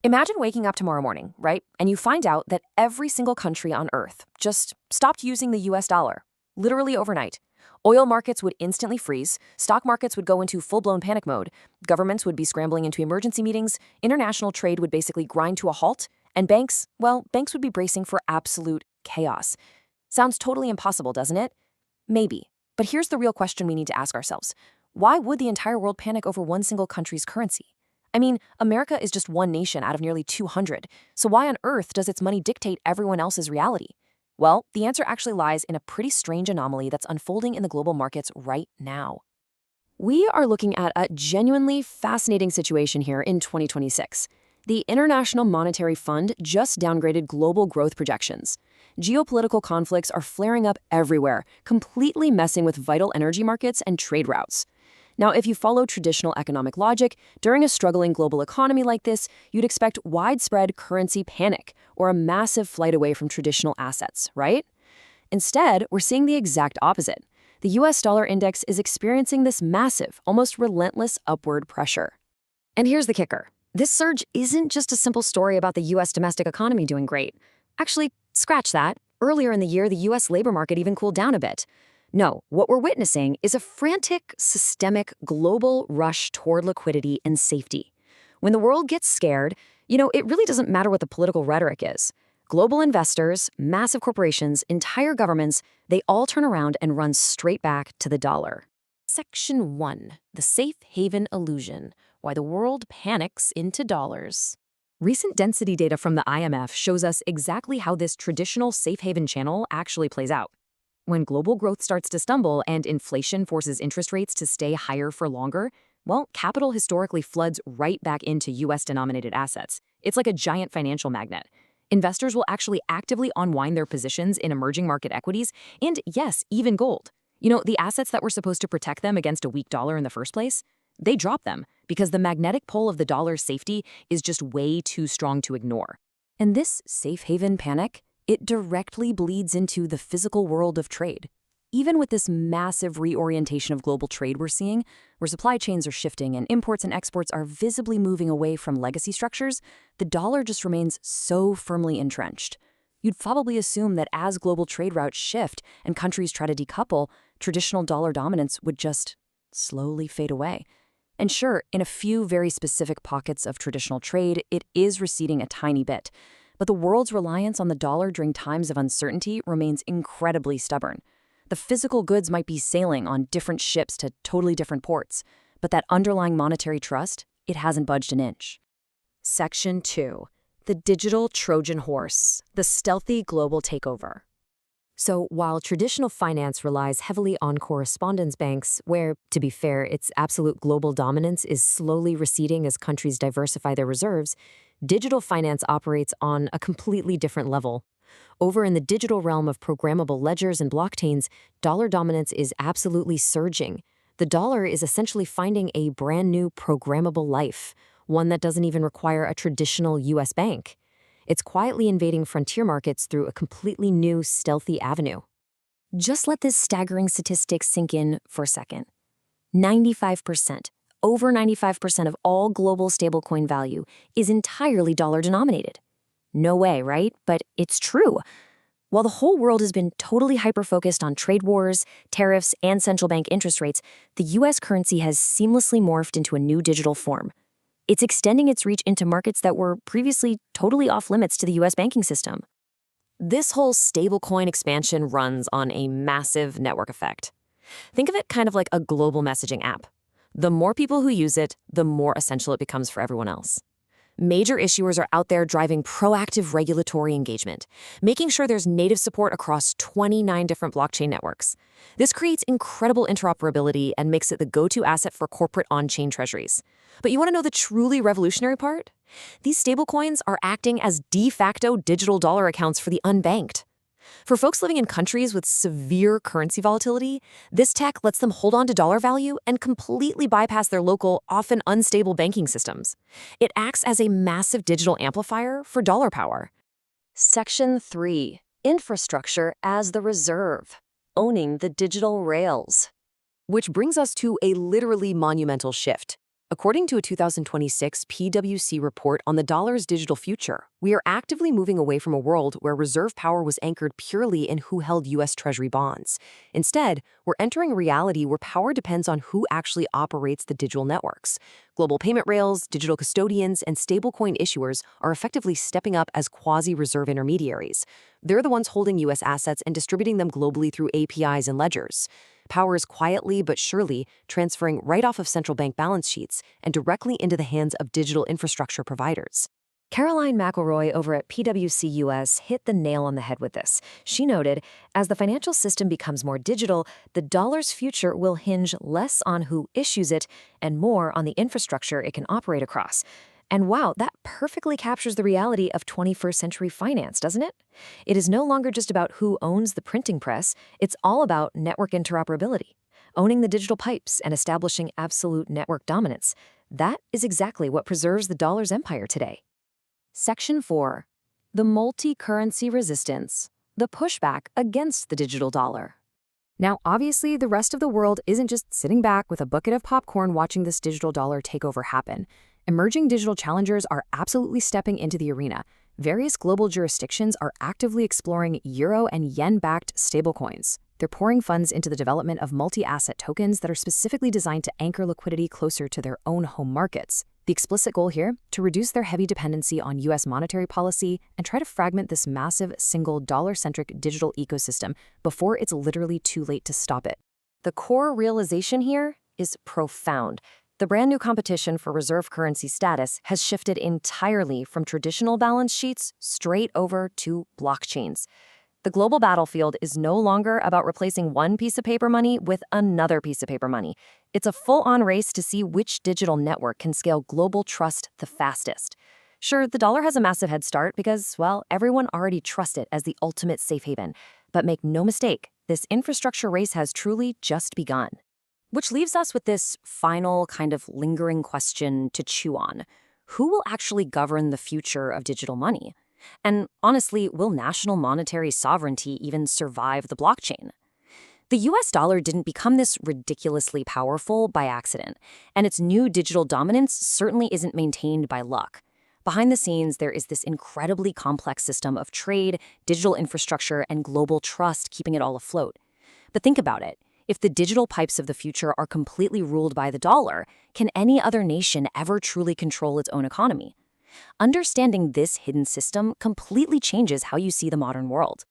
Imagine waking up tomorrow morning, right? And you find out that every single country on Earth just stopped using the US dollar, literally overnight. Oil markets would instantly freeze, stock markets would go into full blown panic mode, governments would be scrambling into emergency meetings, international trade would basically grind to a halt, and banks, well, banks would be bracing for absolute chaos. Sounds totally impossible, doesn't it? Maybe. But here's the real question we need to ask ourselves. Why would the entire world panic over one single country's currency? I mean, America is just one nation out of nearly 200, so why on earth does its money dictate everyone else's reality? Well, the answer actually lies in a pretty strange anomaly that's unfolding in the global markets right now. We are looking at a genuinely fascinating situation here in 2026. The International Monetary Fund just downgraded global growth projections. Geopolitical conflicts are flaring up everywhere, completely messing with vital energy markets and trade routes. Now, if you follow traditional economic logic, during a struggling global economy like this, you'd expect widespread currency panic or a massive flight away from traditional assets, right? Instead, we're seeing the exact opposite. The US dollar index is experiencing this massive, almost relentless upward pressure. And here's the kicker. This surge isn't just a simple story about the US domestic economy doing great. Actually, scratch that. Earlier in the year, the US labor market even cooled down a bit. No, what we're witnessing is a frantic, systemic, global rush toward liquidity and safety. When the world gets scared, it really doesn't matter what the political rhetoric is. Global investors, massive corporations, entire governments, they all turn around and run straight back to the dollar. Section 1. The Safe Haven Illusion. Why the World Panics into Dollars. Recent density data from the IMF shows us exactly how this traditional safe haven channel actually plays out. When global growth starts to stumble and inflation forces interest rates to stay higher for longer, well, capital historically floods right back into US-denominated assets. It's like a giant financial magnet. Investors will actually actively unwind their positions in emerging market equities and, yes, even gold. The assets that were supposed to protect them against a weak dollar in the first place, they drop them because the magnetic pull of the dollar's safety is just way too strong to ignore. And this safe haven panic, it directly bleeds into the physical world of trade. Even with this massive reorientation of global trade we're seeing, where supply chains are shifting and imports and exports are visibly moving away from legacy structures, the dollar just remains so firmly entrenched. You'd probably assume that as global trade routes shift and countries try to decouple, traditional dollar dominance would just slowly fade away. And sure, in a few very specific pockets of traditional trade, it is receding a tiny bit. But the world's reliance on the dollar during times of uncertainty remains incredibly stubborn. The physical goods might be sailing on different ships to totally different ports, but that underlying monetary trust, it hasn't budged an inch. Section 2. The Digital Trojan Horse, the Stealthy Global Takeover. So while traditional finance relies heavily on correspondence banks, where, to be fair, its absolute global dominance is slowly receding as countries diversify their reserves, digital finance operates on a completely different level. Over in the digital realm of programmable ledgers and blockchains, dollar dominance is absolutely surging. The dollar is essentially finding a brand new programmable life, one that doesn't even require a traditional US bank. It's quietly invading frontier markets through a completely new, stealthy avenue. Just let this staggering statistic sink in for a second. 95%, over 95% of all global stablecoin value is entirely dollar-denominated. No way, right? But it's true. While the whole world has been totally hyper-focused on trade wars, tariffs, and central bank interest rates, the US currency has seamlessly morphed into a new digital form. It's extending its reach into markets that were previously totally off-limits to the US banking system. This whole stablecoin expansion runs on a massive network effect. Think of it kind of like a global messaging app. The more people who use it, the more essential it becomes for everyone else. Major issuers are out there driving proactive regulatory engagement, making sure there's native support across 29 different blockchain networks. This creates incredible interoperability and makes it the go-to asset for corporate on-chain treasuries. But you want to know the truly revolutionary part? These stablecoins are acting as de facto digital dollar accounts for the unbanked. For folks living in countries with severe currency volatility, this tech lets them hold on to dollar value and completely bypass their local, often unstable banking systems. It acts as a massive digital amplifier for dollar power. Section 3. Infrastructure as the Reserve. Owning the digital rails. Which brings us to a literally monumental shift. According to a 2026 PwC report on the dollar's digital future, we are actively moving away from a world where reserve power was anchored purely in who held U.S. Treasury bonds. Instead, we're entering a reality where power depends on who actually operates the digital networks. Global payment rails, digital custodians, and stablecoin issuers are effectively stepping up as quasi-reserve intermediaries. They're the ones holding U.S. assets and distributing them globally through APIs and ledgers. Power is quietly but surely transferring right off of central bank balance sheets and directly into the hands of digital infrastructure providers. Caroline McElroy over at PwC US hit the nail on the head with this. She noted, as the financial system becomes more digital, the dollar's future will hinge less on who issues it and more on the infrastructure it can operate across. And wow, that perfectly captures the reality of 21st century finance, doesn't it? It is no longer just about who owns the printing press, it's all about network interoperability. Owning the digital pipes and establishing absolute network dominance. That is exactly what preserves the dollar's empire today. Section 4. The multi-currency resistance. The pushback against the digital dollar. Now, obviously, the rest of the world isn't just sitting back with a bucket of popcorn watching this digital dollar takeover happen. Emerging digital challengers are absolutely stepping into the arena. Various global jurisdictions are actively exploring euro and yen-backed stablecoins. They're pouring funds into the development of multi-asset tokens that are specifically designed to anchor liquidity closer to their own home markets. The explicit goal here? To reduce their heavy dependency on U.S. monetary policy and try to fragment this massive, single, dollar-centric digital ecosystem before it's literally too late to stop it. The core realization here is profound. The brand new competition for reserve currency status has shifted entirely from traditional balance sheets straight over to blockchains. The global battlefield is no longer about replacing one piece of paper money with another piece of paper money. It's a full-on race to see which digital network can scale global trust the fastest. Sure, the dollar has a massive head start because, well, everyone already trusts it as the ultimate safe haven. But make no mistake, this infrastructure race has truly just begun. Which leaves us with this final kind of lingering question to chew on. Who will actually govern the future of digital money? And honestly, will national monetary sovereignty even survive the blockchain? The US dollar didn't become this ridiculously powerful by accident, and its new digital dominance certainly isn't maintained by luck. Behind the scenes, there is this incredibly complex system of trade, digital infrastructure, and global trust keeping it all afloat. But think about it. If the digital pipes of the future are completely ruled by the dollar, can any other nation ever truly control its own economy? Understanding this hidden system completely changes how you see the modern world.